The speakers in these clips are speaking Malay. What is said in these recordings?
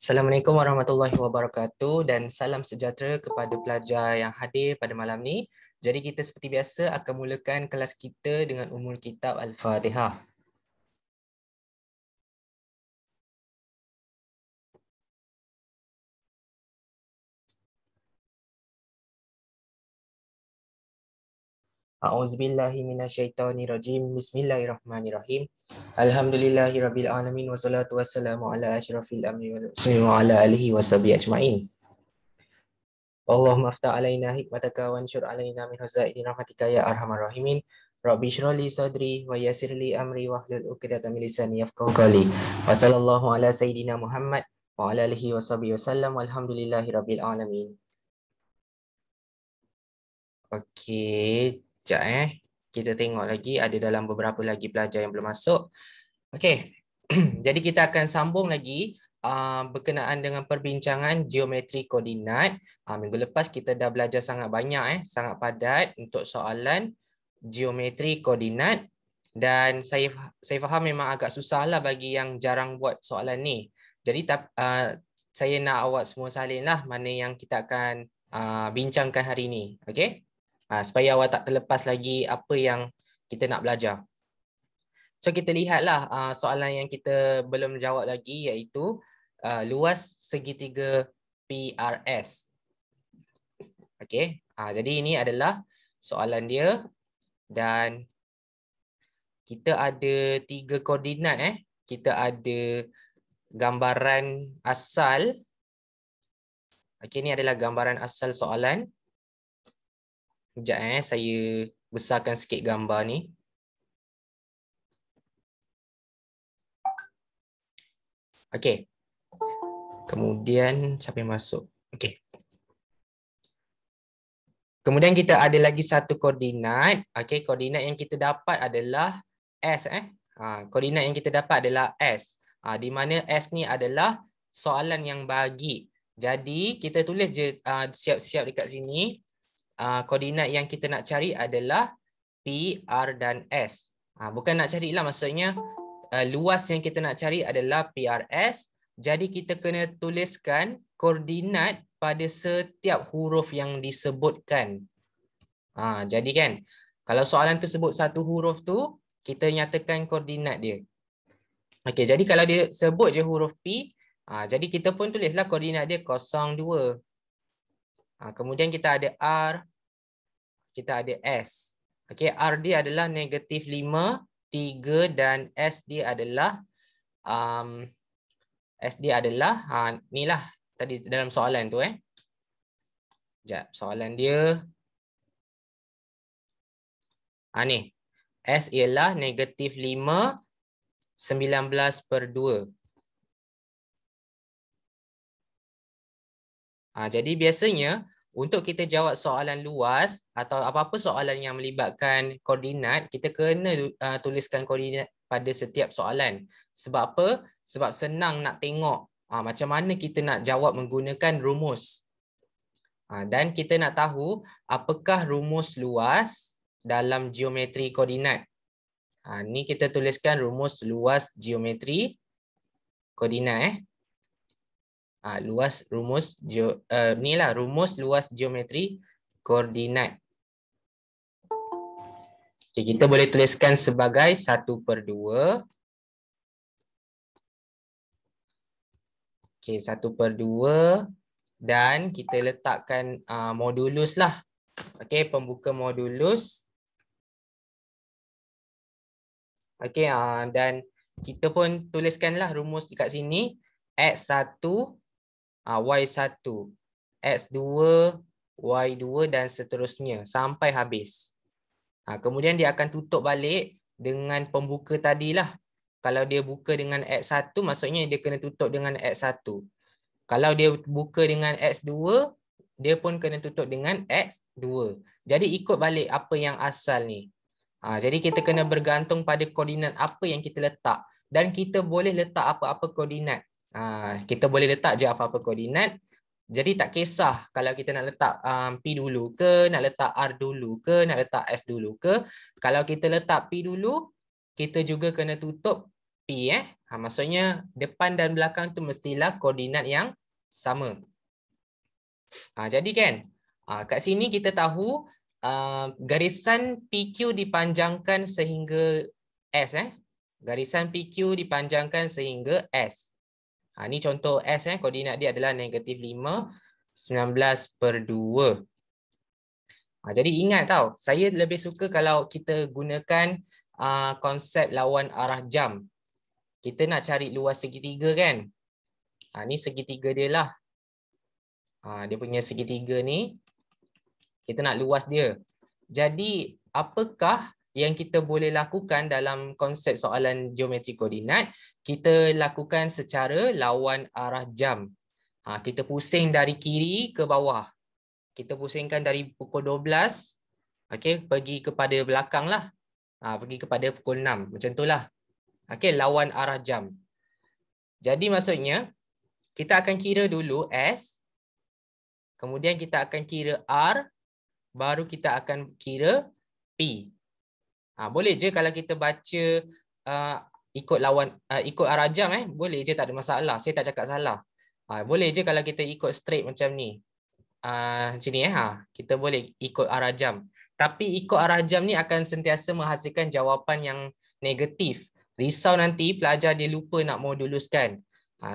Assalamualaikum warahmatullahi wabarakatuh dan salam sejahtera kepada pelajar yang hadir pada malam ni. Jadi kita seperti biasa akan mulakan kelas kita dengan Ummul Kitab Al-Fatihah. A'udzubillahi minasyaitonirrajim. Bismillahirrahmanirrahim. Alhamdulillahirabbil alamin wassalatu wassalamu ala asyrafil anbiya'i wal mursalin wa ala alihi washabihi ajmain. Allahumma aftah alaina hikmataka wanshur alaina min hazaini rahmatika ya arhamar rahimin. Rabbi shrah li sadri wa yassir li amri wahlul 'uqdatam min lisani yafqahu qawli. Wa sallallahu ala sayidina Muhammad wa ala alihi washabihi wasallam walhamdulillahirabbil alamin. Okey, sekejap kita tengok lagi ada dalam beberapa lagi pelajar yang belum masuk. Okey. Jadi kita akan sambung lagi berkenaan dengan perbincangan geometri koordinat. Minggu lepas kita dah belajar sangat banyak, sangat padat untuk soalan geometri koordinat, dan saya faham memang agak susah lah bagi yang jarang buat soalan ni. Jadi saya nak awak semua salin lah mana yang kita akan bincangkan hari ni. Okey? Supaya awak tak terlepas lagi apa yang kita nak belajar. So kita lihatlah soalan yang kita belum jawab lagi, iaitu luas segitiga PRS. Okey, jadi ini adalah soalan dia dan kita ada 3 koordinat. Kita ada gambaran asal. Okey, ini adalah gambaran asal soalan. Sekejap saya besarkan sikit gambar ni. Okey. Kemudian siapa yang masuk? Okey. Kemudian kita ada lagi satu koordinat. Okey, koordinat yang kita dapat adalah S. Koordinat yang kita dapat adalah S. Di mana S ni adalah soalan yang bagi. Jadi kita tulis je siap-siap dekat sini. Koordinat yang kita nak cari adalah P, R dan S. Bukan nak carilah, maksudnya luas yang kita nak cari adalah PRS. Jadi kita kena tuliskan koordinat pada setiap huruf yang disebutkan. Jadi kan, kalau soalan tu sebut satu huruf tu, kita nyatakan koordinat dia. Okey, jadi kalau dia sebut je huruf P, jadi kita pun tulislah koordinat dia 0, 2. Kemudian kita ada R, kita ada S. Okey, R dia adalah -5, 3 dan S dia adalah inilah tadi dalam soalan tu Sekejap, soalan dia ni. S ialah -5, 19/2. Jadi biasanya untuk kita jawab soalan luas atau apa-apa soalan yang melibatkan koordinat, kita kena tuliskan koordinat pada setiap soalan. Sebab apa? Sebab senang nak tengok macam mana kita nak jawab menggunakan rumus. Dan kita nak tahu apakah rumus luas dalam geometri koordinat. Ni kita tuliskan rumus luas geometri koordinat. Inilah rumus luas geometri koordinat. Okay, kita boleh tuliskan sebagai 1/2. Okay, 1/2 dan kita letakkan modulus lah. Okay, pembuka modulus. Okay, dan kita pun tuliskanlah rumus dekat sini. X1, Y1, X2, Y2 dan seterusnya sampai habis. Kemudian dia akan tutup balik dengan pembuka tadilah. Kalau dia buka dengan X1, maksudnya dia kena tutup dengan X1. Kalau dia buka dengan X2, dia pun kena tutup dengan X2. Jadi ikut balik apa yang asal ni. Jadi kita kena bergantung pada koordinat apa yang kita letak. Dan kita boleh letak apa-apa koordinat. Kita boleh letak je apa-apa koordinat. Jadi tak kisah kalau kita nak letak P dulu ke, nak letak R dulu ke, nak letak S dulu ke. Kalau kita letak P dulu, kita juga kena tutup P. Maksudnya depan dan belakang tu mestilah koordinat yang sama. Jadi kan, kat sini kita tahu garisan PQ dipanjangkan sehingga S. Garisan PQ dipanjangkan sehingga S. Ini contoh S. Koordinat dia adalah negatif 5, 19/2. Jadi ingat tau, saya lebih suka kalau kita gunakan konsep lawan arah jam. Kita nak cari luas segitiga kan. Ni segitiga dia lah. Dia punya segitiga ni, kita nak luas dia. Jadi apakah yang kita boleh lakukan dalam konsep soalan geometri koordinat? Kita lakukan secara lawan arah jam. Kita pusing dari kiri ke bawah. Kita pusingkan dari pukul 12, okey, pergi kepada belakang lah. Pergi kepada pukul 6. Macam itulah. Okey, lawan arah jam. Jadi maksudnya, kita akan kira dulu S. Kemudian kita akan kira R. Baru kita akan kira P. Boleh je kalau kita baca ikut arah jam. Boleh je, tak ada masalah. Saya tak cakap salah. Boleh je kalau kita ikut straight macam ni. Macam ni kita boleh ikut arah jam. Tapi ikut arah jam ni akan sentiasa menghasilkan jawapan yang negatif. Risau nanti pelajar dia lupa nak moduluskan.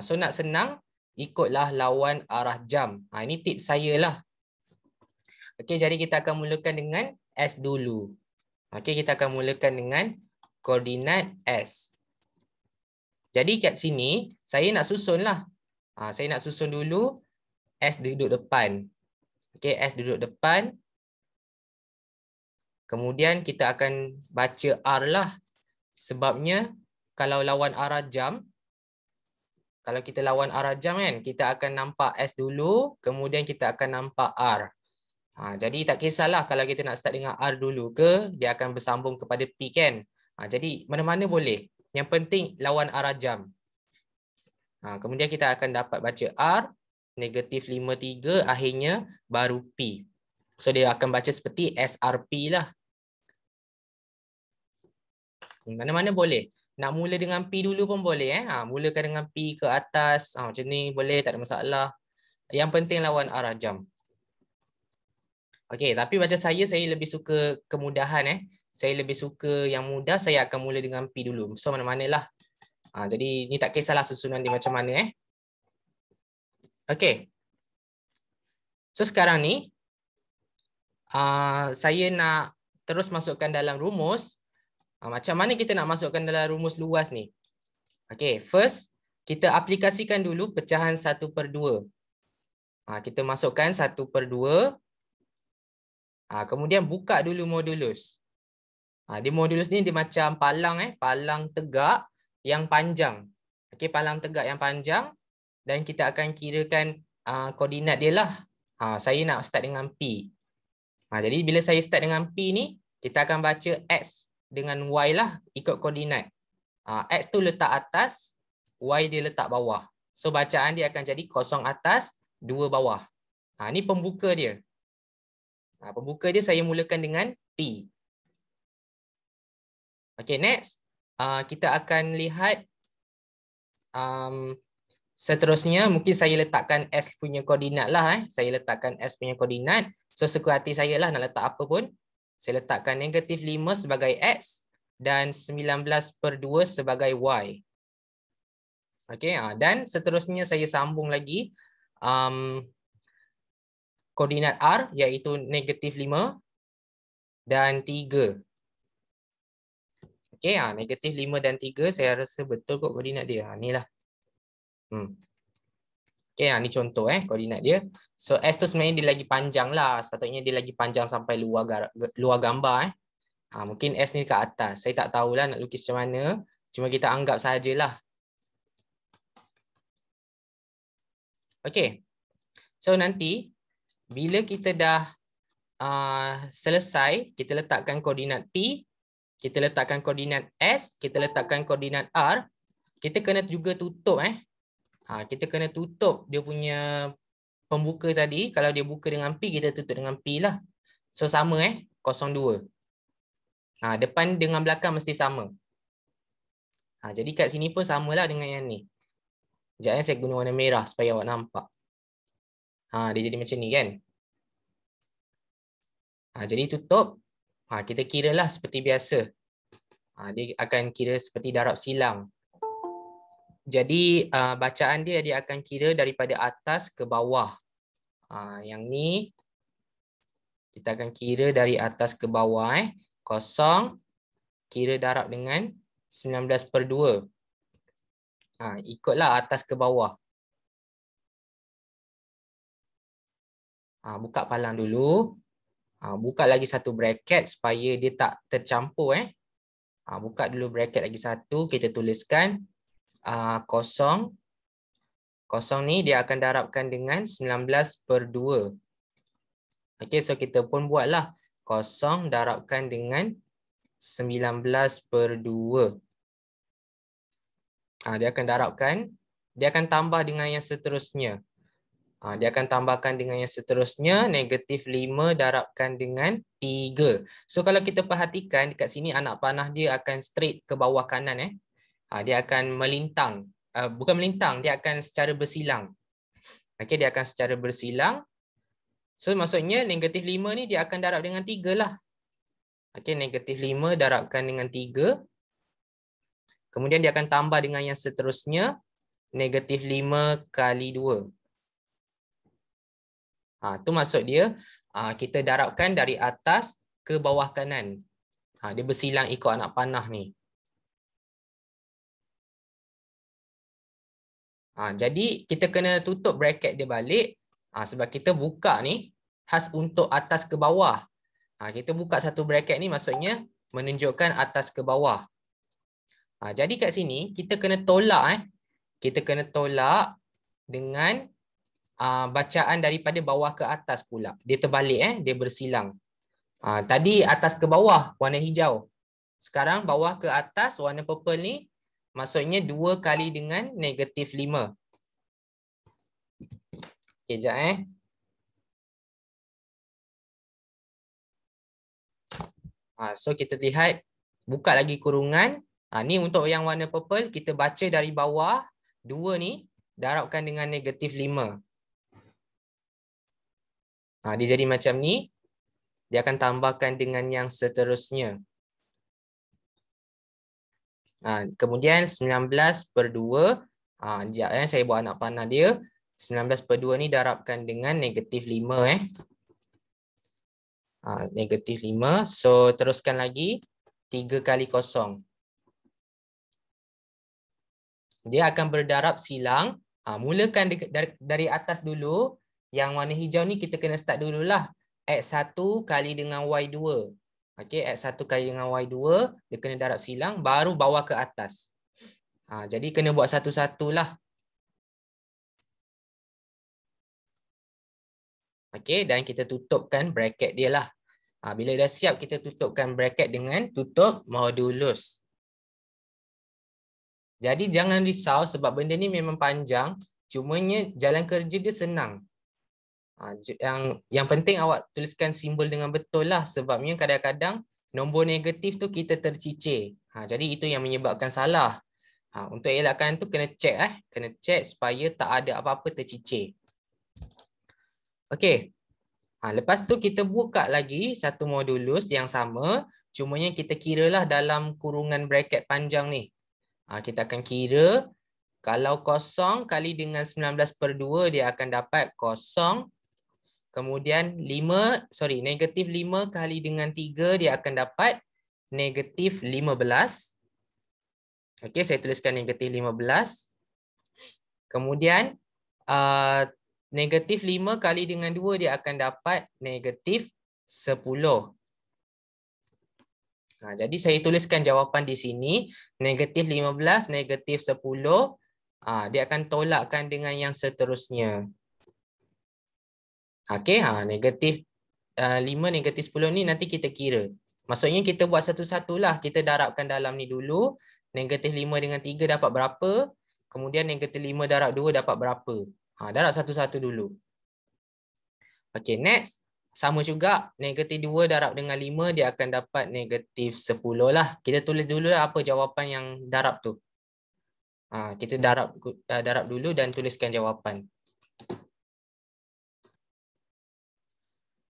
So nak senang, ikutlah lawan arah jam. Ini tips saya lah. Okey, jadi kita akan mulakan dengan S dulu. Okey, kita akan mulakan dengan koordinat S. Jadi kat sini saya nak susun lah. Saya nak susun dulu S duduk depan. Okey, S duduk depan. Kemudian kita akan baca R lah. Sebabnya kalau lawan arah jam, kalau kita lawan arah jam kan, kita akan nampak S dulu, kemudian kita akan nampak R. Jadi tak kisahlah kalau kita nak start dengan R dulu ke, dia akan bersambung kepada P kan. Jadi mana-mana boleh. Yang penting lawan arah jam. Kemudian kita akan dapat baca R, negatif 5/3, akhirnya baru P. So dia akan baca seperti SRP lah. Mana-mana boleh. Nak mula dengan P dulu pun boleh. Mulakan dengan P ke atas. Macam ni boleh, tak ada masalah. Yang penting lawan arah jam. Okey, tapi macam saya lebih suka kemudahan. Saya lebih suka yang mudah, saya akan mula dengan P dulu. So mana-manalah. Jadi ni tak kisahlah susunan dia macam mana. Okey. So sekarang ni, saya nak terus masukkan dalam rumus. Macam mana kita nak masukkan dalam rumus luas ni? Okey, first kita aplikasikan dulu pecahan 1/2. Kita masukkan 1/2. Kemudian buka dulu modulus. Di modulus ni dia macam palang palang tegak yang panjang. Okey, palang tegak yang panjang, dan kita akan kirakan koordinat dia lah. Saya nak start dengan P. Jadi bila saya start dengan P ni, kita akan baca X dengan Y lah ikut koordinat. X tu letak atas, Y dia letak bawah. So bacaan dia akan jadi 0 atas, 2 bawah. Ni pembuka dia. Pembuka dia saya mulakan dengan P. Okay, next. Kita akan lihat seterusnya. Mungkin saya letakkan S punya koordinat lah. Saya letakkan S punya koordinat. So suka hati saya lah nak letak apa pun. Saya letakkan negatif 5 sebagai X dan 19/2 sebagai Y. Okay, dan seterusnya saya sambung lagi koordinat R, iaitu negatif 5 dan 3. Okay, negatif 5 dan 3 saya rasa betul kot koordinat dia. Inilah. Okay, ni contoh koordinat dia. So S tu sebenarnya dia lagi panjang lah. Sepatutnya dia lagi panjang sampai luar gambar. Mungkin S ni kat atas. Saya tak tahulah nak lukis macam mana. Cuma kita anggap sahajalah. Okay. So nanti bila kita dah selesai, kita letakkan koordinat P, kita letakkan koordinat S, kita letakkan koordinat R, kita kena juga tutup kita kena tutup dia punya pembuka tadi. Kalau dia buka dengan P, kita tutup dengan P lah. So sama 0,2. Depan dengan belakang mesti sama. Jadi kat sini pun samalah dengan yang ni. Sekejap saya guna warna merah supaya awak nampak. Dia jadi macam ni kan. Jadi tutup. Kita kira lah seperti biasa. Dia akan kira seperti darab silang. Jadi bacaan dia akan kira daripada atas ke bawah. Yang ni kita akan kira dari atas ke bawah. Kosong kira darab dengan 19/2. Ikutlah atas ke bawah. Buka palang dulu. Buka lagi satu bracket supaya dia tak tercampur. Buka dulu bracket lagi satu. Kita tuliskan kosong. Kosong ni dia akan darabkan dengan 19/2. Okey, so kita pun buatlah. Kosong darabkan dengan 19/2. Dia akan darabkan. Dia akan tambah dengan yang seterusnya. Dia akan tambahkan dengan yang seterusnya, negatif 5 darabkan dengan 3. So kalau kita perhatikan dekat sini anak panah dia akan straight ke bawah kanan. Dia akan melintang. Bukan melintang, dia akan secara bersilang. Okey, dia akan secara bersilang. So maksudnya negatif 5 ni dia akan darab dengan 3 lah. Okey, negatif 5 darabkan dengan 3. Kemudian dia akan tambah dengan yang seterusnya, negatif 5 kali 2. Tu maksud dia kita darabkan dari atas ke bawah kanan. Dia bersilang ikut anak panah ni. Jadi kita kena tutup bracket dia balik sebab kita buka ni khas untuk atas ke bawah. Kita buka satu bracket ni maksudnya menunjukkan atas ke bawah. Jadi kat sini kita kena tolak. Kita kena tolak dengan bacaan daripada bawah ke atas pula. Dia terbalik, dia bersilang. Tadi atas ke bawah warna hijau. Sekarang bawah ke atas warna purple ni maksudnya 2 kali dengan negatif 5. Okey, sekejap. So kita lihat, buka lagi kurungan. Ni untuk yang warna purple, kita baca dari bawah 2 ni darabkan dengan negatif 5. Dia jadi macam ni. Dia akan tambahkan dengan yang seterusnya. Kemudian 19/2. Sekejap saya buat anak panah dia. 19/2 ni darabkan dengan negatif 5. Negatif 5. So teruskan lagi. 3 kali kosong. Dia akan berdarab silang. Mulakan dari atas dulu. Yang warna hijau ni kita kena start dululah. X1 kali dengan Y2. Okey, X1 kali dengan Y2. Dia kena darab silang. Baru bawa ke atas. Jadi kena buat satu-satulah. Okey, dan kita tutupkan bracket dia lah. Bila dah siap, kita tutupkan bracket dengan tutup modulus. Jadi jangan risau sebab benda ni memang panjang. Cumanya jalan kerja dia senang. Yang penting awak tuliskan simbol dengan betul lah. Sebabnya kadang-kadang nombor negatif tu kita tercicir. Jadi itu yang menyebabkan salah. Untuk elakkan tu kena check. Kena check supaya tak ada apa-apa tercicir. Okey. Lepas tu kita buka lagi satu modulus yang sama. Cumanya kita kiralah dalam kurungan bracket panjang ni. Kita akan kira. Kalau kosong kali dengan 19/2 dia akan dapat kosong. Kemudian negatif 5 kali dengan 3 dia akan dapat negatif 15. Okey, saya tuliskan negatif 15. Kemudian negatif 5 kali dengan 2 dia akan dapat negatif 10. Jadi saya tuliskan jawapan di sini. Negatif 15, negatif 10. Dia akan tolakkan dengan yang seterusnya. Okey, negatif 5, negatif 10 ni nanti kita kira. Maksudnya kita buat satu-satulah. Kita darabkan dalam ni dulu. Negatif 5 dengan 3 dapat berapa? Kemudian negatif 5 darab 2 dapat berapa? Darab satu-satu dulu. Okey, next. Sama juga. Negatif 2 darab dengan 5 dia akan dapat negatif 10 lah. Kita tulis dulu lah apa jawapan yang darab tu. Kita darab dulu dan tuliskan jawapan.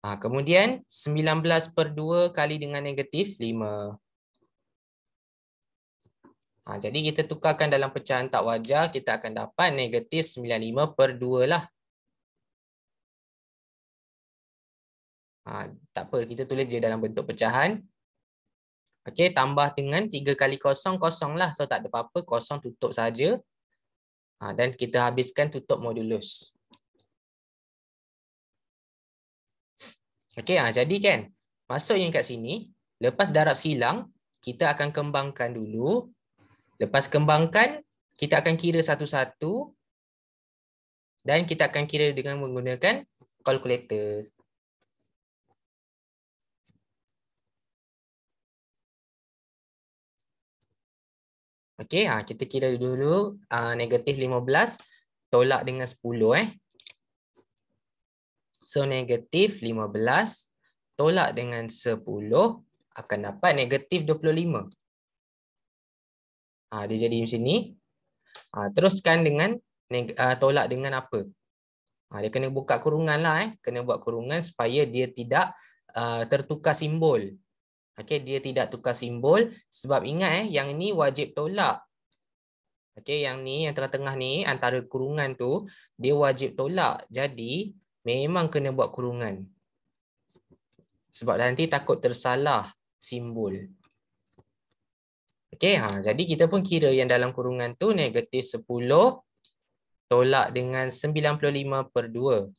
Kemudian 19/2 kali dengan negatif 5. Jadi kita tukarkan dalam pecahan tak wajar, kita akan dapat negatif 95/2 lah. Tak apa, kita tulis je dalam bentuk pecahan. Okey, tambah dengan 3 kali kosong, kosong lah. So tak ada apa-apa, kosong tutup saja. Dan kita habiskan tutup modulus. Okey, jadi kan, maksudnya kat sini, lepas darab silang, kita akan kembangkan dulu. Lepas kembangkan, kita akan kira satu-satu. Dan kita akan kira dengan menggunakan kalkulator. Okey, kita kira dulu negatif 15 tolak dengan 10. So negatif 15 tolak dengan 10 akan dapat negatif 25. Dia jadi macam ni. Teruskan dengan tolak dengan apa? Dia kena buka kurungan lah. Kena buat kurungan supaya dia tidak tertukar simbol. Okey, dia tidak tukar simbol sebab ingat yang ni wajib tolak. Okey, yang ni yang tengah-tengah ni antara kurungan tu dia wajib tolak. Jadi memang kena buat kurungan. Sebab nanti takut tersalah simbol. Okey, jadi kita pun kira yang dalam kurungan tu negatif 10 tolak dengan 95/2.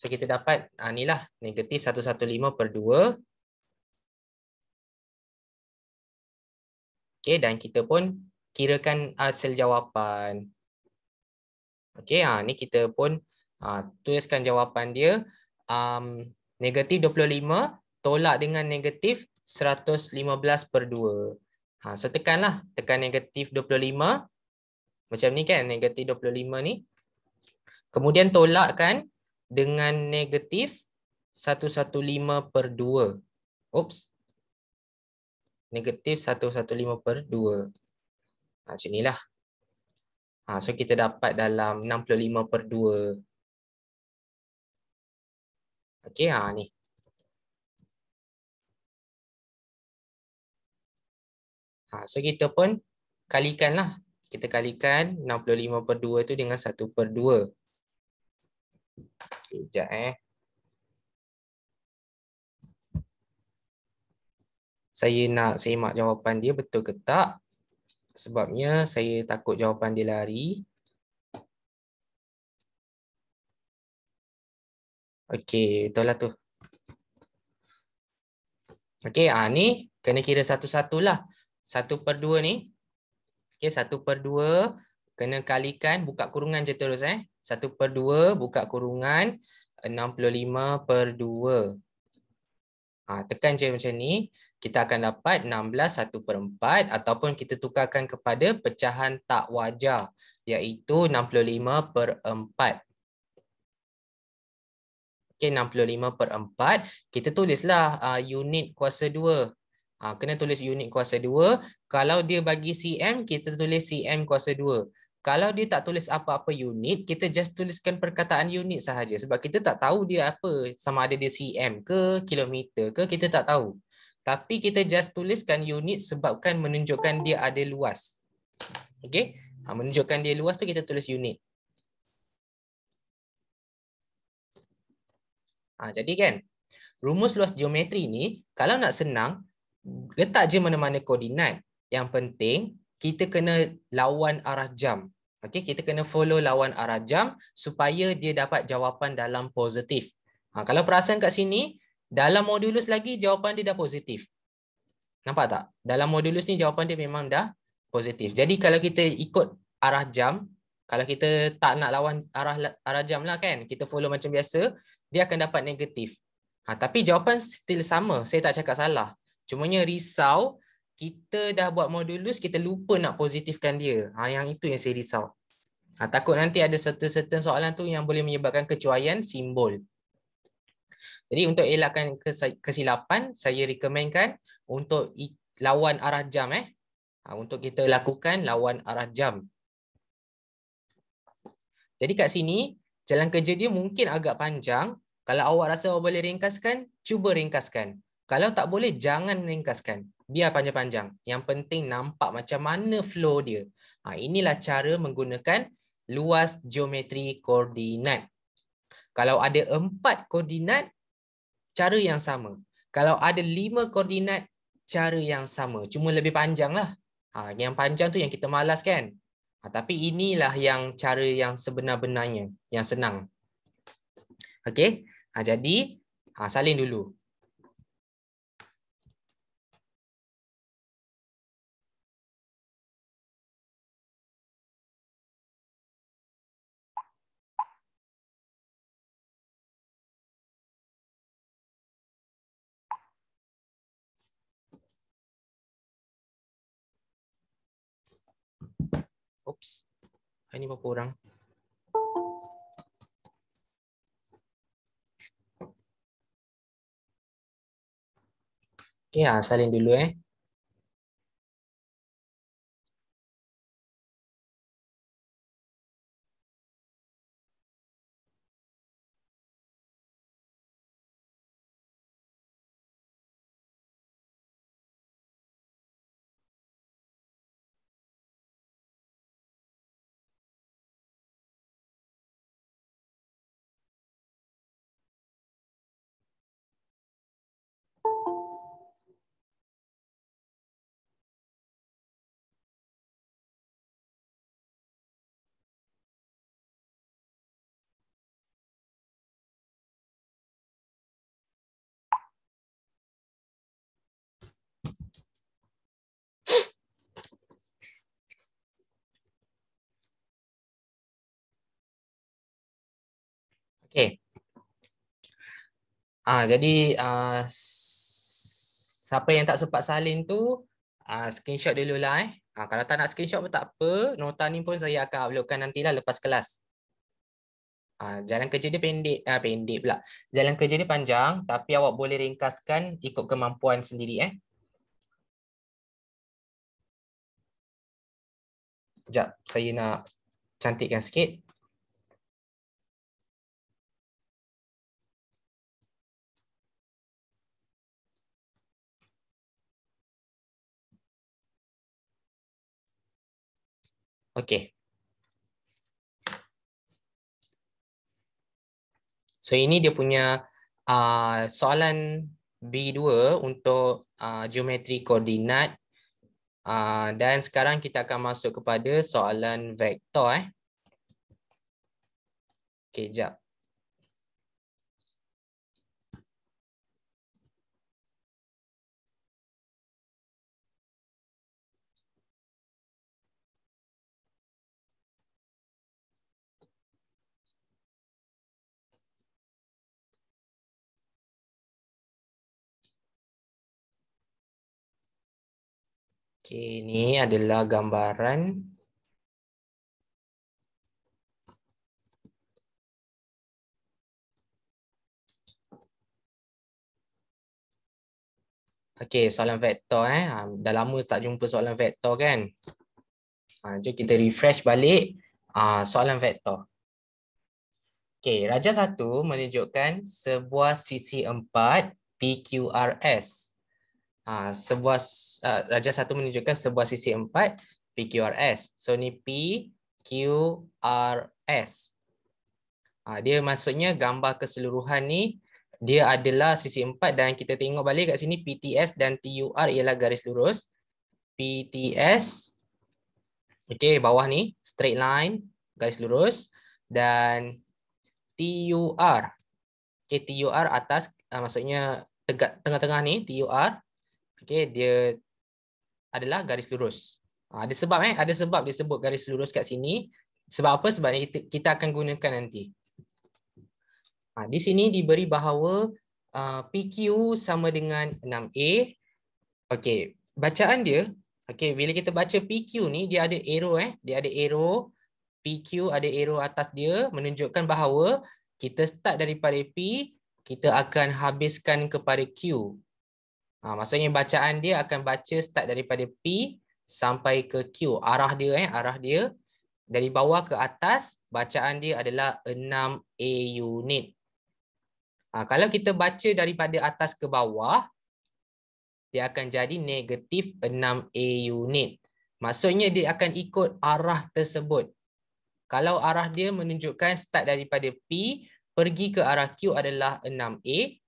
So kita dapat inilah negatif 115/2. Okey, dan kita pun kirakan hasil jawapan. Okey, ni kita pun tuliskan jawapan dia. Negatif 25 tolak dengan negatif 115/2. So tekanlah, tekan negatif 25. Macam ni kan, negatif 25 ni. Kemudian tolakkan dengan negatif 115/2. Oops. Negatif 115/2. Macam inilah. So kita dapat dalam 65/2. Okey, ni. So kita pun kalikanlah. Kita kalikan 65/2 tu dengan 1/2. Okay, sekejap Saya nak semak jawapan dia betul ke tak. Sebabnya saya takut jawapan dia lari. Okey, betul lah tu. Okey, ni kena kira satu-satulah. 1/2 ni. Okey, 1/2 kena kalikan, buka kurungan je terus 1/2 buka kurungan 65/2. Tekan je macam ni, kita akan dapat 16 1/4 ataupun kita tukarkan kepada pecahan tak wajar iaitu 65/4. Okey, 65/4, kita tulislah unit kuasa 2. Kena tulis unit kuasa 2. Kalau dia bagi cm, kita tulis cm kuasa 2. Kalau dia tak tulis apa-apa unit, kita just tuliskan perkataan unit sahaja. Sebab kita tak tahu dia apa. Sama ada dia cm ke, kilometer ke, kita tak tahu. Tapi kita just tuliskan unit sebabkan menunjukkan dia ada luas. Okey? Menunjukkan dia luas tu kita tulis unit. Jadi kan, rumus luas geometri ni, kalau nak senang, letak je mana-mana koordinat. Yang penting, kita kena lawan arah jam. Okey, kita kena follow lawan arah jam supaya dia dapat jawapan dalam positif. Kalau perasan kat sini, dalam modulus lagi jawapan dia dah positif. Nampak tak? Dalam modulus ni jawapan dia memang dah positif. Jadi kalau kita ikut arah jam, kalau kita tak nak lawan arah jam lah kan, kita follow macam biasa, dia akan dapat negatif. Tapi jawapan still sama. Saya tak cakap salah. Cumanya risau, kita dah buat modulus, kita lupa nak positifkan dia. Yang itu yang saya risau. Takut nanti ada certain soalan tu yang boleh menyebabkan kecuaian simbol. Jadi untuk elakkan kesilapan, saya rekomenkan untuk lawan arah jam. Untuk kita lakukan lawan arah jam. Jadi kat sini, jalan kerja dia mungkin agak panjang. Kalau awak rasa awak boleh ringkaskan, cuba ringkaskan. Kalau tak boleh, jangan ringkaskan. Biar panjang-panjang. Yang penting nampak macam mana flow dia. Inilah cara menggunakan luas geometri koordinat. Kalau ada 4 koordinat, cara yang sama. Kalau ada 5 koordinat, cara yang sama. Cuma lebih panjang lah. Yang panjang tu yang kita malas kan. Tapi inilah yang cara yang sebenar-benarnya, yang senang. Okey. Jadi salin dulu. Oops. Ini berapa orang? Okey, salin dulu Okey. Jadi siapa yang tak sempat salin tu screenshot dululah kalau tak nak screenshot pun tak apa, nota ni pun saya akan uploadkan nantilah lepas kelas. Jalan kerja dia pendek, pendek pula. Jalan kerja dia panjang tapi awak boleh ringkaskan ikut kemampuan sendiri Sekejap, saya nak cantikkan sikit. Okey. So ini dia punya soalan B2 untuk geometri koordinat. Dan sekarang kita akan masuk kepada soalan vektor. Okey, jap. Okey, ini adalah gambaran. Okey, soalan vektor dah lama tak jumpa soalan vektor kan? Jom kita refresh balik soalan vektor. Okey, Raja 1 menunjukkan sebuah sisi 4 PQRS. Raja 1 menunjukkan sebuah sisi 4 PQRS. So ni PQRS. Dia maksudnya gambar keseluruhan ni dia adalah sisi 4 dan kita tengok balik kat sini PTS dan TUR ialah garis lurus. PTS okey, bawah ni straight line garis lurus dan TUR. Okey, TUR atas maksudnya tengah-tengah ni TUR. Okey, dia adalah garis lurus. Ada sebab ada sebab disebut garis lurus kat sini. Sebab apa? Sebab kita akan gunakan nanti. Di sini diberi bahawa PQ sama dengan 6A. Okey, bacaan dia, okey, bila kita baca PQ ni dia ada arrow dia ada arrow. PQ ada arrow atas dia menunjukkan bahawa kita start daripada P, kita akan habiskan kepada Q. Maksudnya bacaan dia akan baca start daripada P sampai ke Q. Arah dia dari bawah ke atas, bacaan dia adalah 6A unit. Kalau kita baca daripada atas ke bawah, dia akan jadi negatif 6A unit. Maksudnya dia akan ikut arah tersebut. Kalau arah dia menunjukkan start daripada P, pergi ke arah Q adalah 6A.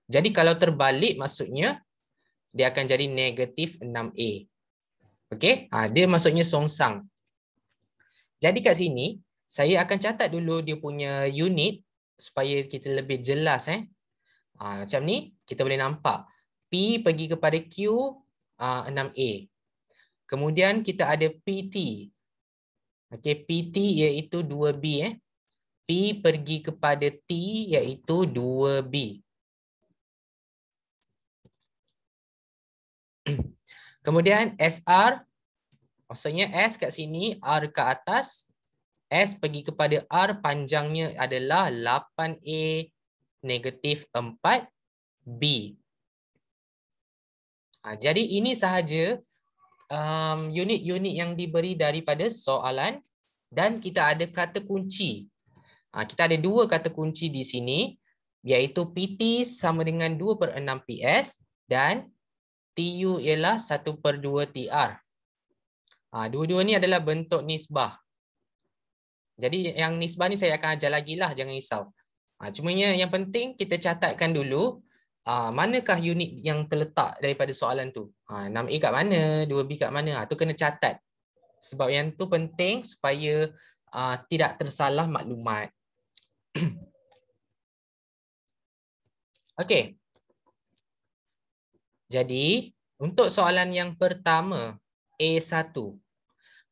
Jadi kalau terbalik maksudnya, dia akan jadi negatif 6A. Okey? Dia maksudnya songsang. Jadi kat sini, saya akan catat dulu dia punya unit supaya kita lebih jelas. Macam ni, kita boleh nampak. P pergi kepada Q, 6A. Kemudian kita ada PT. Okey, PT iaitu 2B. P pergi kepada T iaitu 2B. Kemudian SR, maksudnya S kat sini, R ke atas. S pergi kepada R, panjangnya adalah 8A negatif 4B. Jadi ini sahaja unit-unit yang diberi daripada soalan dan kita ada kata kunci. Kita ada dua kata kunci di sini iaitu PT sama dengan 2/6 PS dan TU ialah 1/2 TR. Dua-dua ni adalah bentuk nisbah. Jadi yang nisbah ni saya akan ajar lagi lah, jangan risau. Cumanya yang penting kita catatkan dulu manakah unit yang terletak daripada soalan tu. 6A kat mana, 2B kat mana, tu kena catat. Sebab yang tu penting supaya tidak tersalah maklumat. Okey. Jadi, untuk soalan yang pertama, A1.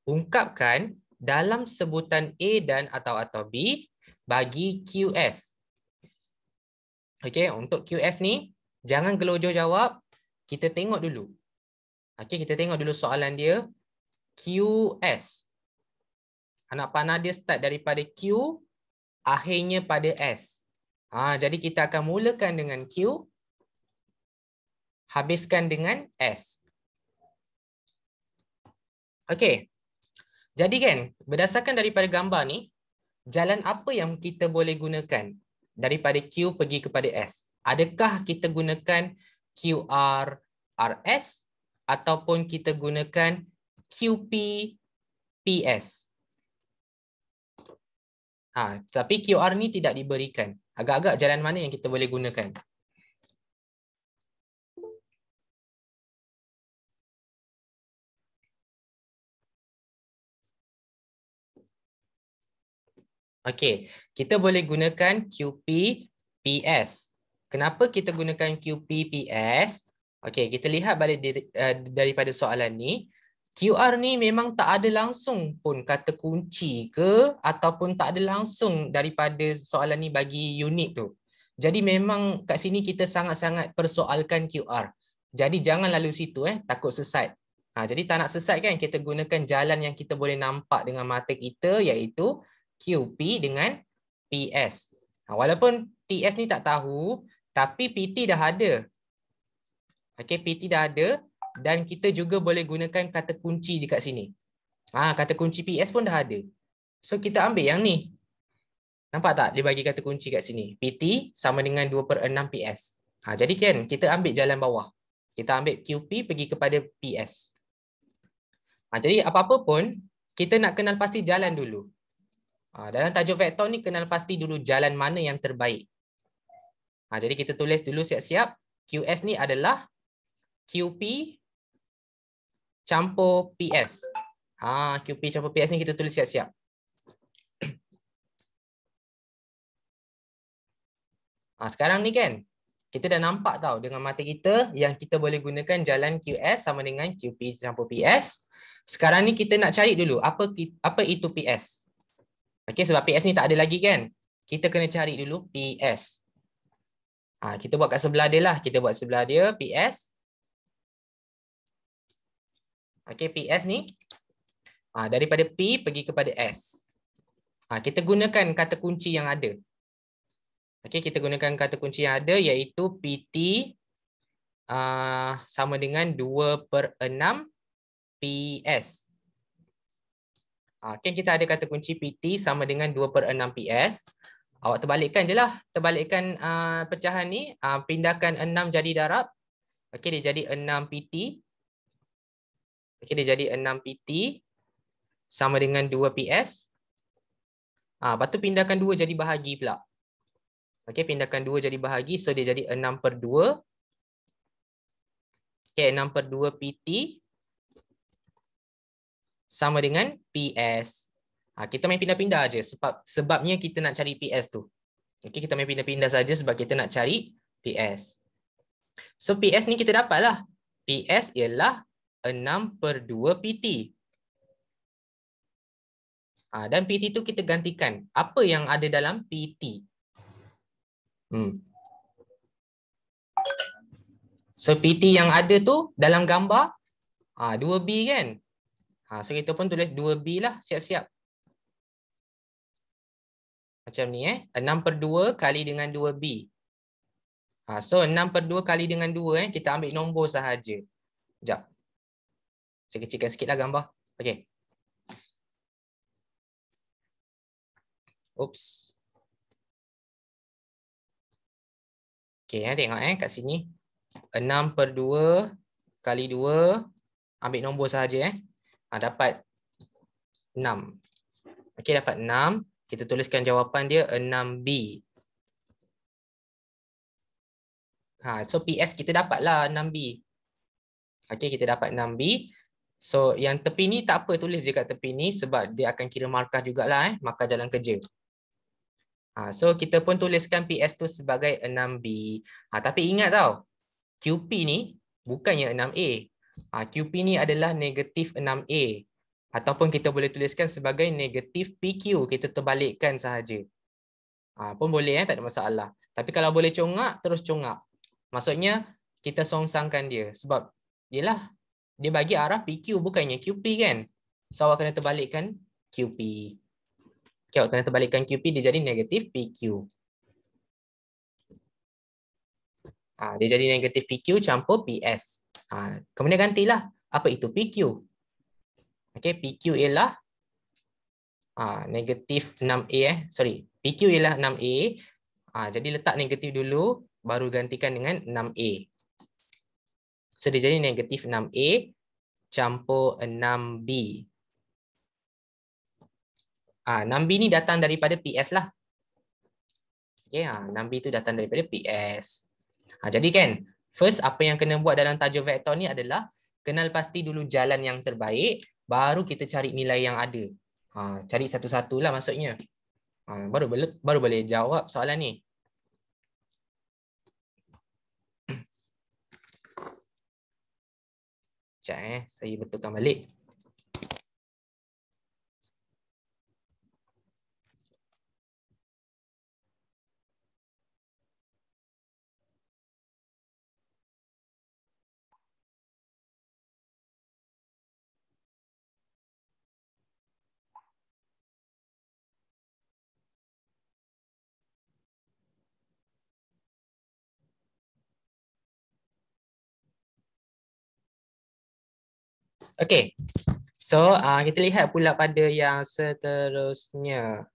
Ungkapkan dalam sebutan A dan atau B bagi QS. Okey, untuk QS ni jangan gelojoh jawab, kita tengok dulu. Okey, kita tengok dulu soalan dia. QS. Anak panah dia start daripada Q, akhirnya pada S. Jadi kita akan mulakan dengan Q, habiskan dengan S. Okey. Jadi kan, berdasarkan daripada gambar ni, jalan apa yang kita boleh gunakan daripada Q pergi kepada S? Adakah kita gunakan QR RS ataupun kita gunakan QP PS? Tapi QR ni tidak diberikan. Agak-agak jalan mana yang kita boleh gunakan? Okey, kita boleh gunakan QP PS. Kenapa kita gunakan QP PS? Okey, kita lihat balik daripada soalan ni. QR ni memang tak ada langsung pun kata kunci ke ataupun tak ada langsung daripada soalan ni bagi unit tu. Jadi memang kat sini kita sangat-sangat persoalkan QR. Jadi jangan lalu situ takut sesat. Jadi tak nak sesat kan, kita gunakan jalan yang kita boleh nampak dengan mata kita iaitu QP dengan PS. Walaupun TS ni tak tahu, tapi PT dah ada. Okey, PT dah ada dan kita juga boleh gunakan kata kunci dekat sini. Kata kunci PS pun dah ada. So kita ambil yang ni. Nampak tak dia bagi kata kunci kat sini? PT sama dengan 2/6 PS. Jadi kan kita ambil jalan bawah. Kita ambil QP pergi kepada PS. Jadi apa-apa pun kita nak kenal pasti jalan dulu. Dalam tajuk vektor ni kenal pasti dulu jalan mana yang terbaik. Jadi kita tulis dulu siap-siap. QS ni adalah QP campur PS. QP campur PS ni kita tulis siap-siap. Sekarang ni kan kita dah nampak tau dengan mata kita yang kita boleh gunakan jalan QS sama dengan QP campur PS. Sekarang ni kita nak cari dulu apa itu PS. Okey, sebab PS ni tak ada lagi kan. Kita kena cari dulu PS. Kita buat kat sebelah dia lah. Kita buat sebelah dia PS. Okey, PS ni daripada P pergi kepada S. Kita gunakan kata kunci yang ada. Okey, kita gunakan kata kunci yang ada iaitu PT sama dengan 2/6 PS. Kan kita ada kata kunci PT sama dengan 2/6 PS. Awak terbalikkan je lah. Terbalikkan pecahan ni. Pindahkan 6 jadi darab. Okey, dia jadi 6 PT. Okey, dia jadi 6 PT sama dengan 2 PS. Lepas tu pindahkan 2 jadi bahagi pula. Okey, pindahkan 2 jadi bahagi. So, dia jadi 6/2. Okey, 6/2 PT sama dengan PS. Kita main pindah-pindah je sebabnya kita nak cari PS tu. Okey, kita main pindah-pindah saja sebab kita nak cari PS. So, PS ni kita dapatlah. PS ialah 6/2 PT. Dan PT tu kita gantikan. Apa yang ada dalam PT? So, PT yang ada tu dalam gambar 2B kan? So, kita pun tulis 2B lah, siap-siap. Macam ni 6/2 kali dengan 2B. So, 6/2 kali dengan 2 kita ambil nombor sahaja. Sekejap. Saya kecilkan sikitlah gambar. Okey. Oops. Okey, tengok kat sini. 6/2 kali 2. Ambil nombor sahaja dapat 6. Okey, dapat 6. Kita tuliskan jawapan dia 6B. So PS kita dapatlah 6B. Okey, kita dapat 6B. So yang tepi ni tak apa, tulis je kat tepi ni sebab dia akan kira markah jugalah markah jalan kerja. So kita pun tuliskan PS tu sebagai 6B. Tapi ingat tau, QP ni bukannya 6A. QP ni adalah negatif 6A. Ataupun kita boleh tuliskan sebagai negatif PQ. Kita terbalikkan sahaja. Pun boleh tak ada masalah. Tapi kalau boleh congak, terus congak. Maksudnya kita songsangkan dia. Sebab yelah, dia bagi arah PQ bukannya QP kan. So awak kena terbalikkan QP. Okay, awak kena terbalikkan QP, dia jadi negatif PQ. Dia jadi negatif PQ campur PS. Kemudian gantilah. Apa itu PQ? Okay, PQ ialah negatif 6A. Sorry, PQ ialah 6A. Jadi letak negatif dulu, baru gantikan dengan 6A. So, dia jadi negatif 6A campur 6B. 6B ni datang daripada PS lah. Okay, 6B tu datang daripada PS. Jadi kan, first apa yang kena buat dalam tajuk vektor ni adalah kenal pasti dulu jalan yang terbaik, baru kita cari nilai yang ada. Cari satu-satulah maksudnya. Baru boleh jawab soalan ni. Sekejap saya betulkan balik. Okey. So, kita lihat pula pada yang seterusnya.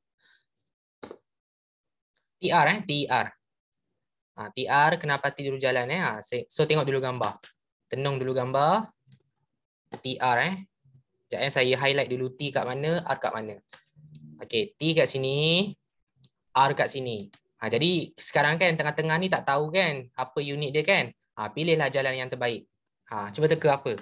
TR TR. TR kena pasti dulu jalan So, tengok dulu gambar. Tenung dulu gambar. TR Sekejap saya highlight dulu T kat mana, R kat mana. Okey, T kat sini, R kat sini. Jadi sekarang kan tengah-tengah ni tak tahu kan apa unit dia kan. Pilihlah jalan yang terbaik. Cuba teka apa.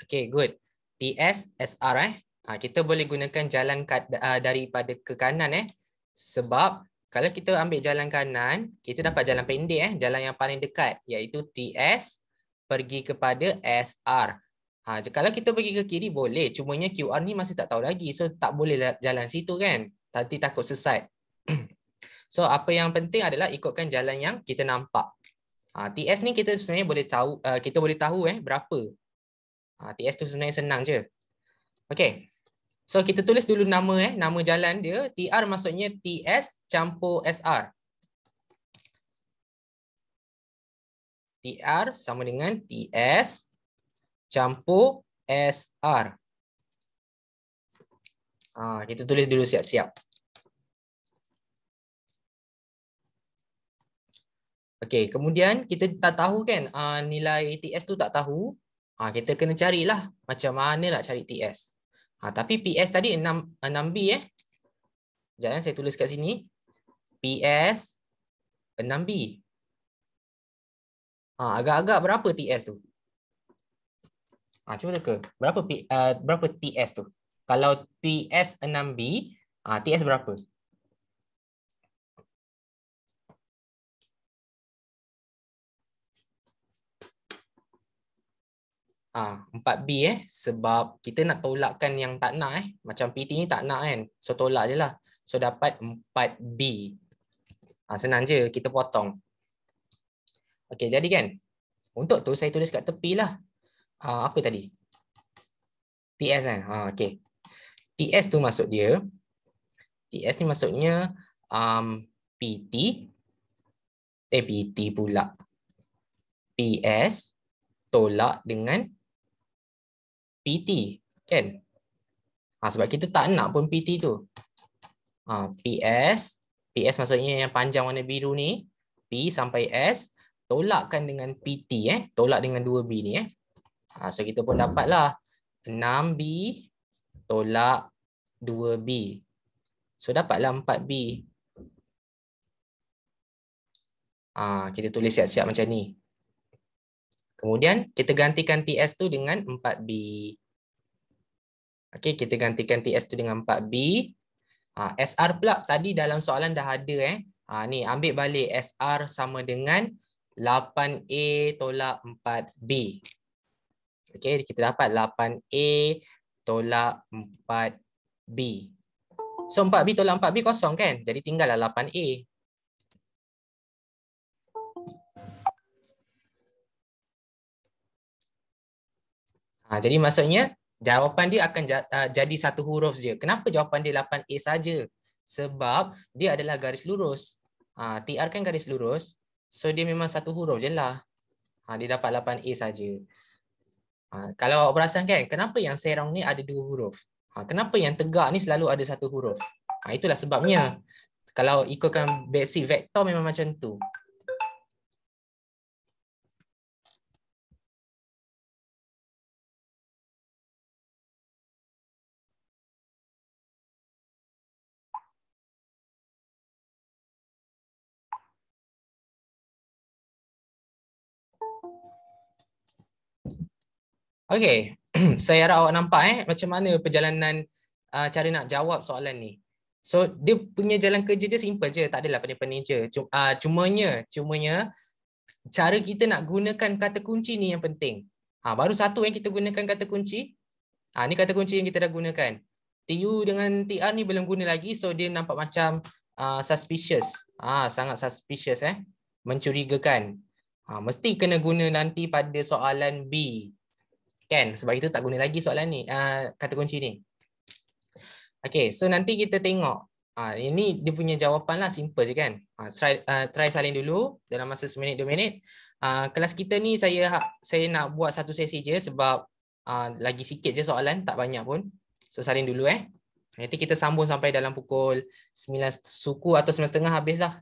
Okay, good. TS, SR kita boleh gunakan jalan daripada ke kanan sebab kalau kita ambil jalan kanan, kita dapat jalan pendek jalan yang paling dekat iaitu TS pergi kepada SR. Kalau kita pergi ke kiri boleh, cumanya QR ni masih tak tahu lagi. So tak boleh jalan situ kan. Nanti takut sesat. So apa yang penting adalah ikutkan jalan yang kita nampak. TS ni kita sebenarnya boleh tahu, kita boleh tahu berapa. TS tu sebenarnya senang je. Okey. So kita tulis dulu nama jalan dia. TR maksudnya TS campur SR. TR sama dengan TS campur SR. Kita tulis dulu siap-siap. Okey, kemudian kita tak tahu kan nilai TS tu tak tahu. Kita kena carilah macam mana nak cari TS. Tapi PS tadi 6B Sekejap saya tulis kat sini. PS 6B. Agak-agak berapa TS tu? Cuba teka. Berapa TS tu? Kalau PS 6B, TS berapa? 4B sebab kita nak tolakkan yang tak nak macam PT ni tak nak kan. So tolak je lah. So dapat 4B. Senang je kita potong. Okey, jadi kan. Untuk tu saya tulis kat tepi lah. Apa tadi? TS kan. Okey. TS tu maksud dia. TS ni maksudnya PT. PT pula. PS tolak dengan PT kan? Sebab kita tak nak pun PT tu. PS maksudnya yang panjang warna biru ni, P sampai S tolakkan dengan PT tolak dengan 2B ni So kita pun dapatlah 6B tolak 2B. So dapatlah 4B. Kita tulis siap-siap macam ni. Kemudian kita gantikan TS tu dengan 4B. Okey, kita gantikan TS tu dengan 4B. SR pula tadi dalam soalan dah ada ni ambil balik SR sama dengan 8A tolak 4B. Okey, kita dapat 8A tolak 4B. So 4B tolak 4B kosong kan? Jadi tinggallah 8A. Jadi maksudnya jawapan dia akan jadi satu huruf je. Kenapa jawapan dia 8A saja? Sebab dia adalah garis lurus. TR kan garis lurus. So dia memang satu huruf je lah. Dia dapat 8A saja. Kalau awak perasan kan, kenapa yang serong ni ada 2 huruf? Kenapa yang tegak ni selalu ada satu huruf? Itulah sebabnya. Kalau ikutkan basic vektor memang macam tu. Okey, saya harap awak nampak macam mana perjalanan cara nak jawab soalan ni. So dia punya jalan kerja dia simple je, tak adalah pening-pening je. Cumanya cara kita nak gunakan kata kunci ni yang penting. Baru satu yang kita gunakan kata kunci. Ni kata kunci yang kita dah gunakan. TU dengan TR ni belum guna lagi, so dia nampak macam suspicious. Sangat suspicious mencurigakan. Mesti kena guna nanti pada soalan B. Kan? Sebab kita tak guna lagi soalan ni, kata kunci ni. Okey, so nanti kita tengok. Ini dia punya jawapan lah, simple je kan. Try salin dulu dalam masa 1 minit 2 minit. Kelas kita ni saya nak buat satu sesi je sebab lagi sikit je soalan, tak banyak pun. So salin dulu Nanti kita sambung sampai dalam pukul 9 suku atau 9.30 habis lah.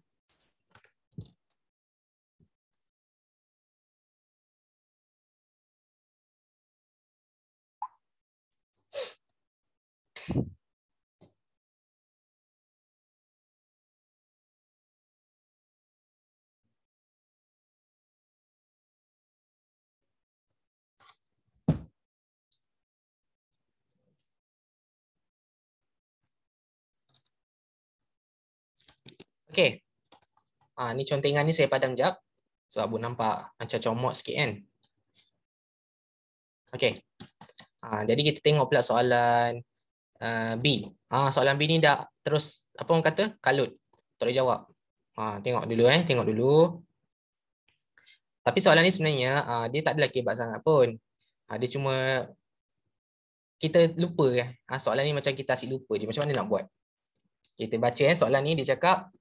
Okey. Ni contengan ni saya padam jap. Sebab Abu nampak macam comot sikit kan. Okey. Jadi kita tengok pula soalan B. Soalan B ni dah terus apa orang kata? Kalut. Tak boleh jawab. Tengok dulu tengok dulu. Tapi soalan ni sebenarnya dia tak adalah kebat sangat pun. Dia cuma kita lupa soalan ni macam kita asyik lupa je. Macam mana nak buat? Kita baca soalan ni dia cakap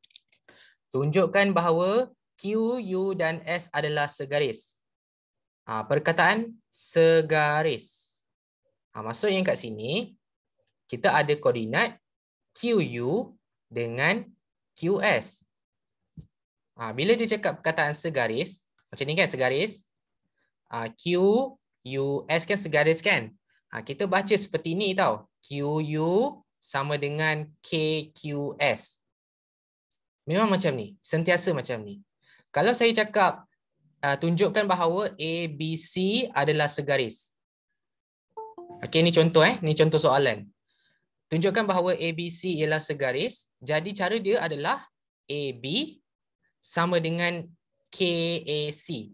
tunjukkan bahawa Q, U dan S adalah segaris. Perkataan segaris. Maksudnya kat sini kita ada koordinat QU dengan QS. Bila dia cakap perkataan segaris, macam ni kan segaris. QUS kan segaris kan? Kita baca seperti ni tau. QU sama dengan KQS. Memang macam ni, sentiasa macam ni. Kalau saya cakap tunjukkan bahawa ABC adalah segaris. Okey, ni contoh ni contoh soalan. Tunjukkan bahawa ABC ialah segaris. Jadi cara dia adalah AB sama dengan KAC.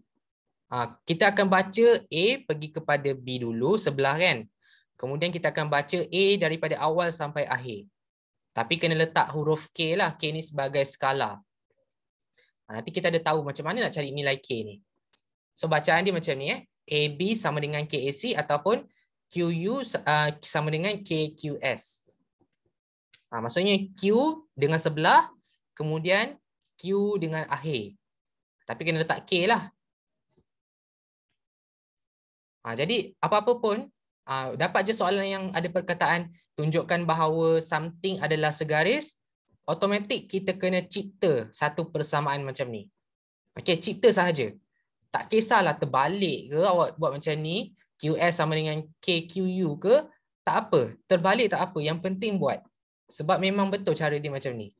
Kita akan baca A pergi kepada B dulu sebelah kan. Kemudian kita akan baca A daripada awal sampai akhir. Tapi kena letak huruf K lah. K ni sebagai skala. Nanti kita ada tahu macam mana nak cari nilai K ni. So bacaan dia macam ni AB sama dengan KAC ataupun QU sama dengan KQS. Maksudnya Q dengan sebelah, kemudian Q dengan akhir. Tapi kena letak K lah. Jadi apa-apa pun, dapat je soalan yang ada perkataan tunjukkan bahawa something adalah segaris, automatik kita kena cipta satu persamaan macam ni. Okey, cipta sahaja. Tak kisahlah terbalik ke awak buat macam ni, QS sama dengan KQU ke, tak apa. Terbalik tak apa, yang penting buat. Sebab memang betul cara dia macam ni.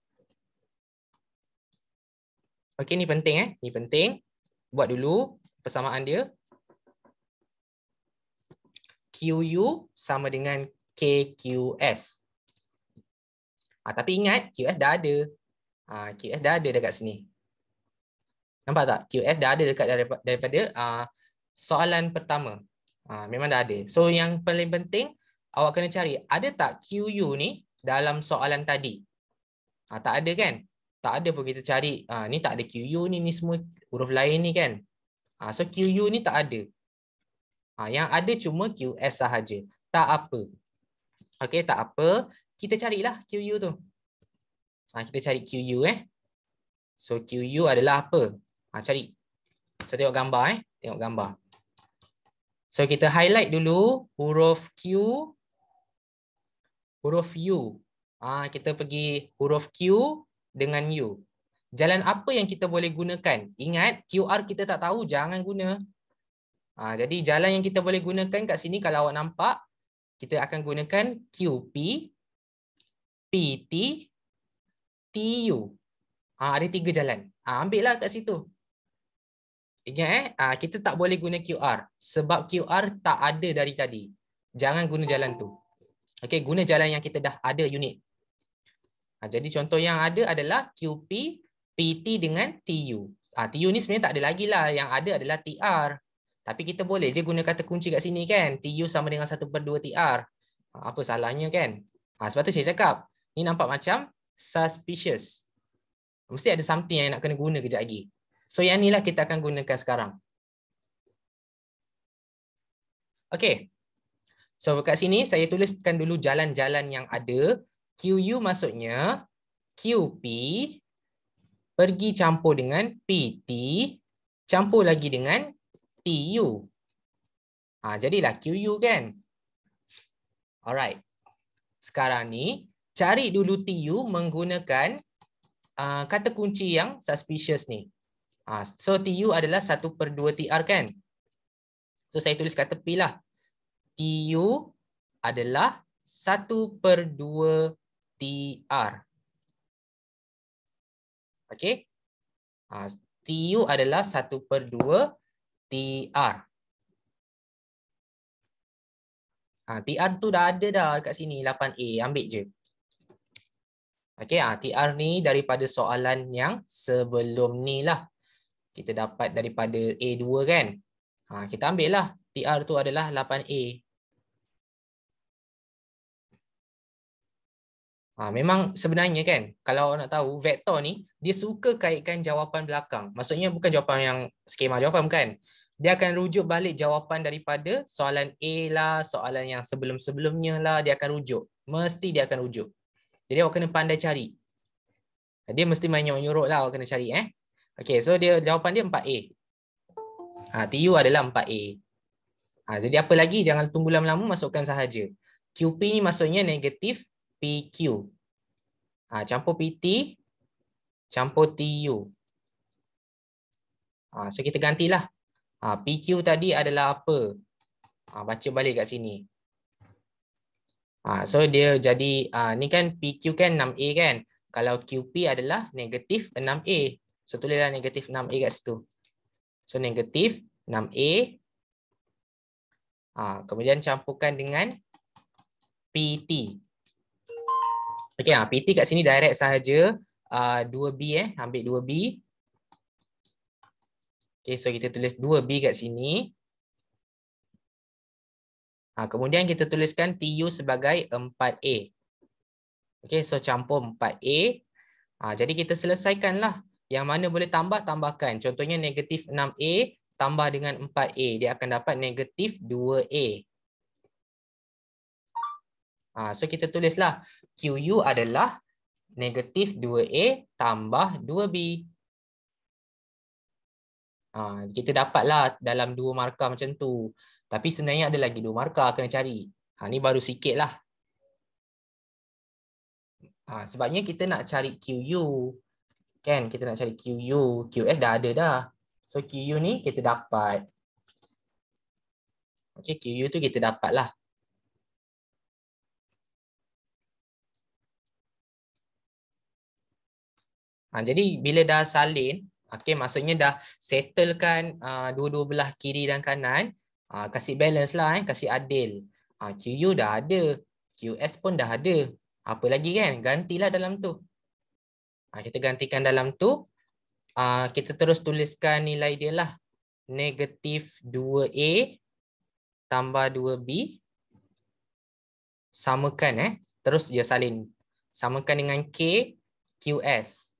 Okey, ni penting ni penting. Buat dulu persamaan dia. QU sama dengan KQS. Tapi ingat QS dah ada. QS dah ada dekat sini. Nampak tak? QS dah ada dekat daripada soalan pertama. Memang dah ada. So yang paling penting awak kena cari ada tak QU ni dalam soalan tadi. Tak ada kan? Tak ada pun kita cari. Ni tak ada QU ni semua huruf lain ni kan. So QU ni tak ada. Yang ada cuma QS sahaja. Tak apa. Okey, tak apa. Kita carilah QU tu. Kita cari QU So QU adalah apa? Cari. So tengok gambar Tengok gambar. So kita highlight dulu huruf Q, huruf U. Kita pergi huruf Q dengan U. Jalan apa yang kita boleh gunakan? Ingat QR kita tak tahu, jangan guna. Jadi jalan yang kita boleh gunakan kat sini kalau awak nampak, kita akan gunakan QP, PT, TU. Ada 3 jalan. Ambillah kat situ. Ingat kita tak boleh guna QR sebab QR tak ada dari tadi. Jangan guna jalan tu. Okey, guna jalan yang kita dah ada unit. Jadi contoh yang ada adalah QP, PT dengan TU. TU ni sebenarnya tak ada lagi lah. Yang ada adalah TR. Tapi kita boleh je guna kata kunci kat sini kan. TU sama dengan 1/2 TR. Apa salahnya kan? Sebab tu saya cakap. Ni nampak macam suspicious. Mesti ada something yang nak kena guna kejap lagi. So yang ni lah kita akan gunakan sekarang. Okey. So kat sini saya tuliskan dulu jalan-jalan yang ada. QU maksudnya QP pergi campur dengan PT, campur lagi dengan TU. Jadilah QU kan. Alright. Sekarang ni cari dulu TU menggunakan kata kunci yang suspicious ni. So TU adalah 1/2 TR kan. So saya tulis kat tepi lah. TU adalah 1/2 TR. Okey. TU adalah 1/2 TR. TR tu dah ada dah kat sini 8A. Ambil je. Okey, TR ni daripada soalan yang sebelum ni lah. Kita dapat daripada A2 kan. Kita ambil lah. TR tu adalah 8A. Memang sebenarnya kan, kalau nak tahu vektor ni, dia suka kaitkan jawapan belakang. Maksudnya bukan jawapan yang skema jawapan bukan. dia akan rujuk balik jawapan daripada soalan A lah, soalan yang sebelum-sebelumnya lah, dia akan rujuk. Mesti dia akan rujuk. Jadi awak kena pandai cari. Dia mesti main nyuruk lah, awak kena cari. Okay, so dia jawapan dia 4A. TU adalah 4A. Jadi apa lagi? Jangan tunggu lama-lama, masukkan sahaja. QP ni maksudnya negatif PQ. Campur PT, campur TU. So kita gantilah. PQ tadi adalah apa? Baca balik kat sini. So dia jadi, ni kan PQ kan 6A kan. Kalau QP adalah negatif 6A. So tulislah negatif 6A kat situ. So negatif 6A. Kemudian campurkan dengan PT. Okay, PT kat sini direct sahaja. 2B ambil 2B. Okay, so kita tulis 2B kat sini. Kemudian kita tuliskan TU sebagai 4A. Okay, so campur 4A. Jadi kita selesaikanlah. Yang mana boleh tambah, tambahkan. Contohnya negatif 6A tambah dengan 4A. Dia akan dapat negatif 2A. So kita tulislah QU adalah negatif 2A tambah 2B. Kita dapatlah dalam 2 markah macam tu. Tapi sebenarnya ada lagi 2 markah kena cari. Ni baru sikit lah. Sebabnya kita nak cari QU. Kan? Kita nak cari QU. QS dah ada dah. So QU ni kita dapat. Okay, QU tu kita dapat lah. Jadi bila dah salin, okay, maksudnya dah settlekan dua-dua belah kiri dan kanan, kasih balance lah, kasih adil. QU dah ada, QS pun dah ada. Apa lagi kan? Gantilah dalam tu. Kita gantikan dalam tu. Kita terus tuliskan nilai dia lah. Negatif 2A tambah 2B. Samakan. Terus dia salin. Samakan dengan K, QS.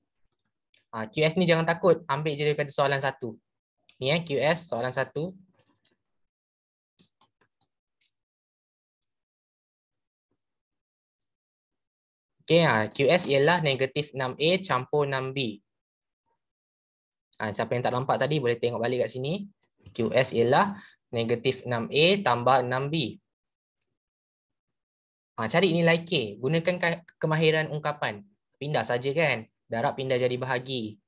QS ni jangan takut. Ambil je daripada soalan 1. Ni QS soalan 1. Okay, QS ialah negatif 6A campur 6B. Siapa yang tak nampak tadi boleh tengok balik kat sini. QS ialah negatif 6A tambah 6B. Cari nilai K. Gunakan kemahiran ungkapan. Pindah saja kan. Darab pindah jadi bahagi.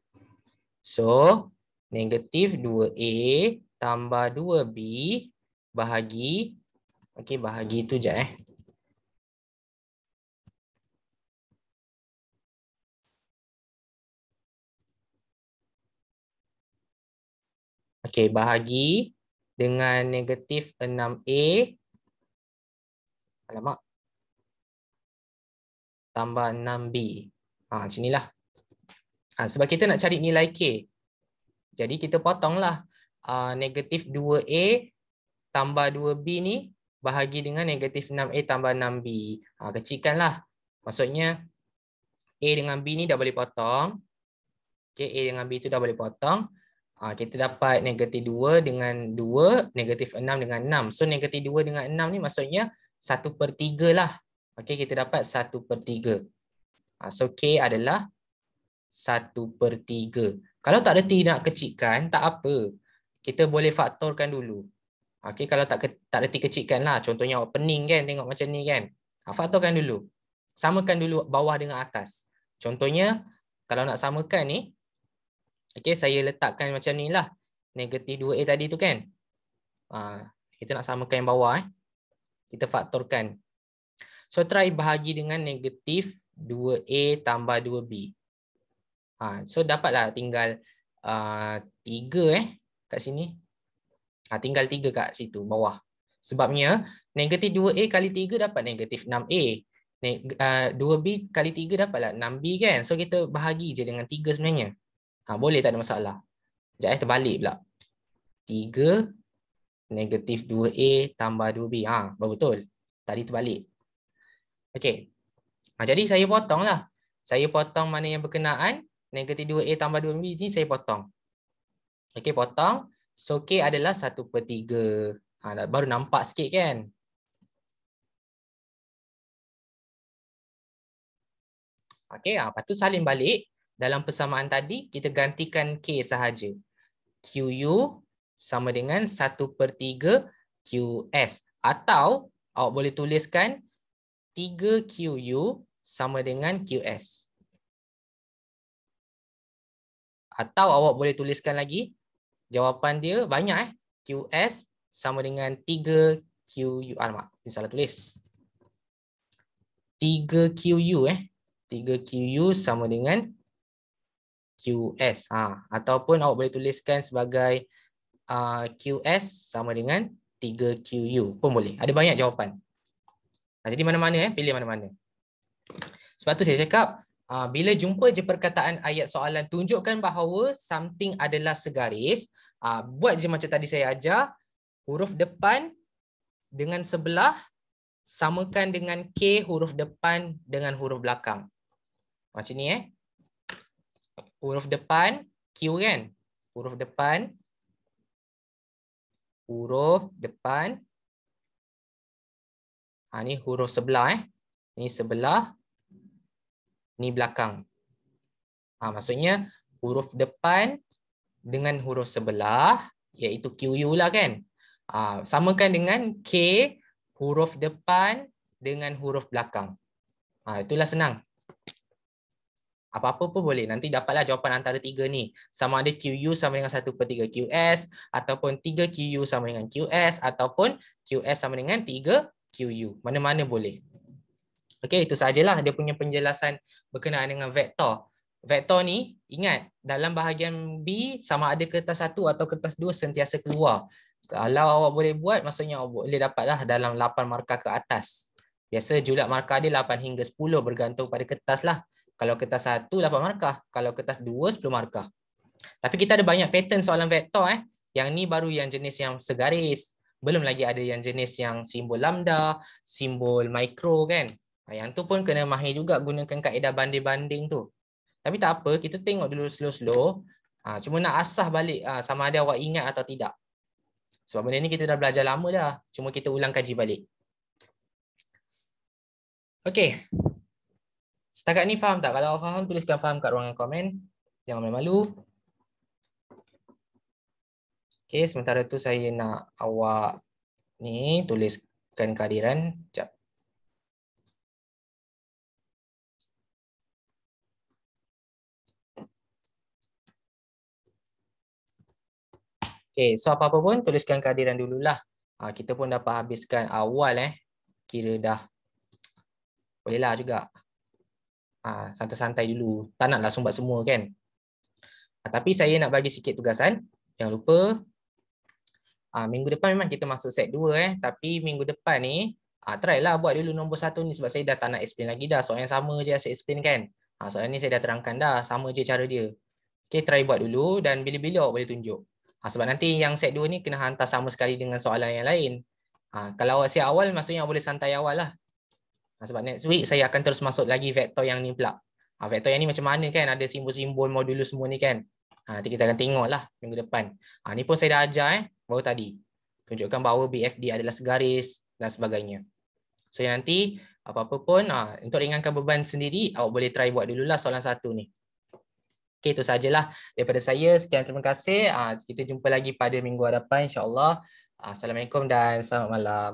So, negatif 2A tambah 2B bahagi. Okey, bahagi tu je Okey, bahagi dengan negatif 6A. Alamak. Tambah 6B. Macam inilah. Sebab kita nak cari nilai K. Jadi kita potonglah negatif 2A tambah 2B ni bahagi dengan negatif 6A tambah 6B. Kecilkanlah. Maksudnya A dengan B ni dah boleh potong. Okay, A dengan B tu dah boleh potong. Kita dapat negatif 2 dengan 2, negatif 6 dengan 6. So negatif 2 dengan 6 ni maksudnya 1/3 lah. Okay, kita dapat 1/3. So K adalah 1/3. Kalau tak reti nak kecilkan, tak apa. Kita boleh faktorkan dulu. Okay, kalau tak reti kecilkan lah. Contohnya awak pening kan, tengok macam ni kan. Faktorkan dulu. Samakan dulu bawah dengan atas. Contohnya, kalau nak samakan ni, okay, saya letakkan macam ni lah. Negatif 2A tadi tu kan. Kita nak samakan yang bawah. Kita faktorkan. So, try bahagi dengan negatif 2A tambah 2B. So, dapatlah tinggal 3 kat sini. Tinggal 3 kat situ, bawah. Sebabnya, negatif 2A kali 3 dapat negatif 6A. 2B kali 3 dapatlah 6B kan. So, kita bahagi je dengan 3 sebenarnya. Boleh, tak ada masalah. Sekejap terbalik pula. 3 negatif 2A tambah 2B. Betul. Tadi terbalik. Okey. Jadi saya potonglah. Saya potong mana yang berkenaan. Negatif 2A tambah 2B ni saya potong. Okey, potong. So K adalah 1/3. Baru nampak sikit kan? Okey, lepas tu salin balik. Dalam persamaan tadi, kita gantikan K sahaja. QU sama dengan 1/3 QS. Atau awak boleh tuliskan 3QU sama dengan QS. Atau awak boleh tuliskan lagi, jawapan dia banyak QS sama dengan 3QU. Alamak, ini salah tulis. 3QU 3QU sama dengan QS. Ataupun awak boleh tuliskan sebagai QS sama dengan 3QU pun boleh. Ada banyak jawapan. Jadi mana-mana pilih mana-mana. Sebab tu saya cakap bila jumpa je perkataan ayat soalan tunjukkan bahawa something adalah segaris, buat je macam tadi saya ajar, huruf depan dengan sebelah samakan dengan K huruf depan dengan huruf belakang. Macam ni huruf depan Q kan? Huruf depan ni huruf sebelah ni sebelah, ni belakang. Maksudnya huruf depan dengan huruf sebelah iaitu QU lah kan. Samakan dengan K huruf depan dengan huruf belakang. Itulah senang. Apa-apa pun boleh. Nanti dapatlah jawapan antara tiga ni. Sama ada QU sama dengan 1/3 QS, ataupun 3QU sama dengan QS, ataupun QS sama dengan 3QU. Mana-mana boleh. Okey, itu sajalah dia punya penjelasan berkenaan dengan vektor. Vektor ni, ingat, dalam bahagian B sama ada kertas 1 atau kertas 2 sentiasa keluar. Kalau awak boleh buat, maksudnya awak boleh dapatlah dalam 8 markah ke atas. Biasa julat markah dia 8 hingga 10 bergantung pada kertas lah. Kalau kertas 1, 8 markah. Kalau kertas 2, 10 markah. Tapi kita ada banyak pattern soalan vektor. Yang ni baru yang jenis yang segaris. Belum lagi ada yang jenis yang simbol lambda, simbol mikro kan. Yang tu pun kena mahir juga gunakan kaedah banding-banding tu. Tapi tak apa, kita tengok dulu slow-slow. Cuma nak asah balik sama ada awak ingat atau tidak. Sebab benda ni kita dah belajar lama dah. Cuma kita ulang kaji balik. Okey. Setakat ni faham tak? Kalau awak faham, tuliskan faham kat ruangan komen. Jangan malu-malu. Okey, sementara tu saya nak awak ni tuliskan kehadiran. Sekejap. Okay, so apa-apa pun tuliskan kehadiran dululah. Kita pun dapat habiskan awal kira dah bolehlah juga. Santai-santai dulu. Tak naklah sumbat semua kan. Tapi saya nak bagi sikit tugasan. Jangan lupa minggu depan memang kita masuk set 2 tapi minggu depan ni try lah buat dulu nombor 1 ni sebab saya dah tak nak explain lagi dah. Soalan yang sama je saya explain kan. Soalan ni saya dah terangkan dah, sama je cara dia. Okay, try buat dulu dan bila-bila awak boleh tunjuk. Sebab nanti yang set 2 ni kena hantar sama sekali dengan soalan yang lain. Kalau awak siap awal, maksudnya awak boleh santai awal lah. Sebab next week saya akan terus masuk lagi vektor yang ni pula. Vektor yang ni macam mana kan, ada simbol-simbol modulus semua ni kan. Nanti kita akan tengok lah minggu depan. Ni pun saya dah ajar baru tadi. Tunjukkan bahawa BFD adalah segaris dan sebagainya. So nanti apa-apa pun, untuk ringankan beban sendiri, awak boleh try buat dululah soalan 1 ni. Okay, itu sajalah daripada saya. Sekian, terima kasih. Kita jumpa lagi pada minggu hadapan insya-Allah. Assalamualaikum dan selamat malam.